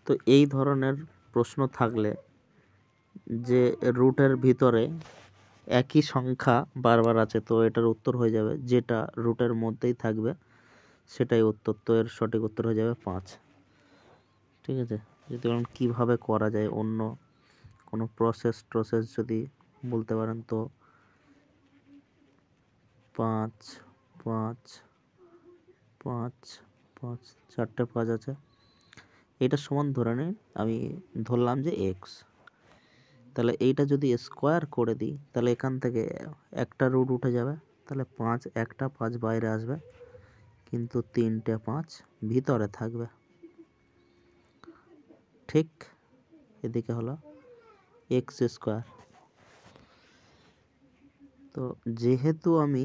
তো এই ধরনের প্রশ্ন থাকলে যে রুটের ভিতরে একই সংখ্যা বারবার আছে, তো এটার উত্তর হয়ে যাবে যেটা রুটের মধ্যেই থাকবে সেটাই উত্তর। তো এর সঠিক উত্তর হয়ে যাবে 5। ঠিক আছে, যদি বলেন কীভাবে করা যায়, অন্য কোনো প্রসেস যদি বলতে পারেন, তো 5 5 5 5 চারটে 5 আছে, এটা সমান ধরে নিন আমি ধরলাম যে এক্স। তাহলে এইটা যদি স্কোয়ার করে দিই তাহলে এখান থেকে একটা রুট উঠে যাবে, তাহলে 5 একটা 5 বাইরে আসবে, কিন্তু 3টে 5 ভিতরে থাকবে। ঠিক এদিকে হলো এক্স স্কোয়ার। তো যেহেতু আমি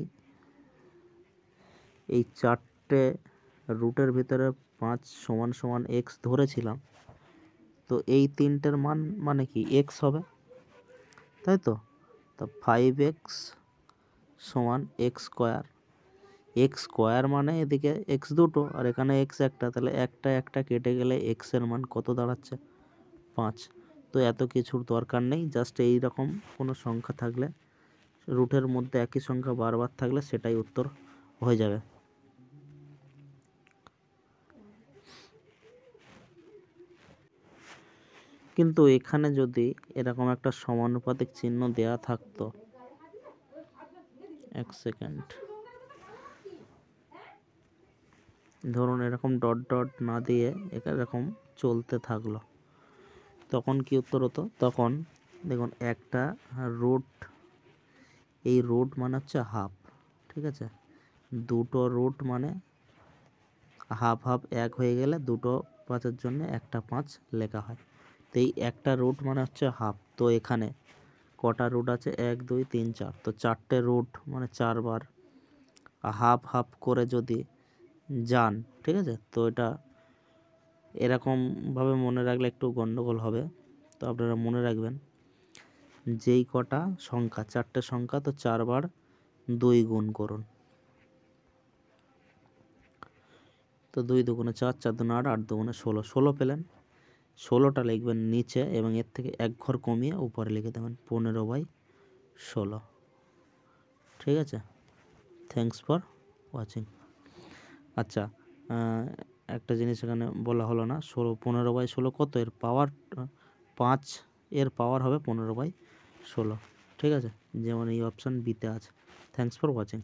এই চারটে রুটের ভিতরে 5 সমান সমান এক্স ধরেছিলাম, তো এই তিনটের মান মানে কি এক্স হবে, তাই তো। 5x সমান এক্স স্কোয়ার। এক্স স্কোয়ার মানে এদিকে এক্স দুটো আর এখানে এক্স একটা, তাহলে একটা একটা কেটে গেলে এক্সের মান কত দাঁড়াচ্ছে 5। তো এত কিছুর দরকার নেই, জাস্ট এই রকম কোনো সংখ্যা থাকলে, রুটের মধ্যে একই সংখ্যা বারবার থাকলে সেটাই উত্তর হয়ে যাবে। কিন্তু এখানে যদি এরকম একটা সমানুপাতিক চিহ্ন দেয়া থাকতো, এক সেকেন্ড, ধরুন এরকম ডট ডট না দিয়ে এরকম চলতে থাকলো, তখন কি উত্তর হতো? তখন দেখুন একটা রুট, এই রুট মানে হচ্ছে হাফ, ঠিক আছে, দুটো রুট মানে হাফ হাফ এক হয়ে গেলে দুটো 5-এর জন্য একটা 5 লেখা হয়। তো এই একটা রুট মানে হচ্ছে হাফ। তো এখানে কটা রুট আছে? 1 2 3 4, তো চারটে রুট মানে 4 বার হাফ হাফ করে যদি যান, ঠিক আছে, তো এটা এরকমভাবে মনে রাখলে একটু গন্ডগোল হবে। তো আপনারা মনে রাখবেন যেই কটা সংখ্যা, চারটে সংখ্যা, তো 4 বার 2 গুণ করুন, তো 2 দুগুণে 4, 4 দুগুণে 8, 8 দুগুণে 16, 16 পেলেন। 16টা লিখবেন নিচে এবং এর থেকে এক ঘর কমিয়ে উপরে লিখে দেবেন 15/16। ঠিক আছে, থ্যাঙ্কস ফর ওয়াচিং। আচ্ছা, একটা জিনিস এখানে বলা হলো না, 15/16 কত? এর পাওয়ার 5, এর পাওয়ার হবে 15/16। ঠিক আছে, যেমন এই অপশান বিতে আছে। Thanks for watching.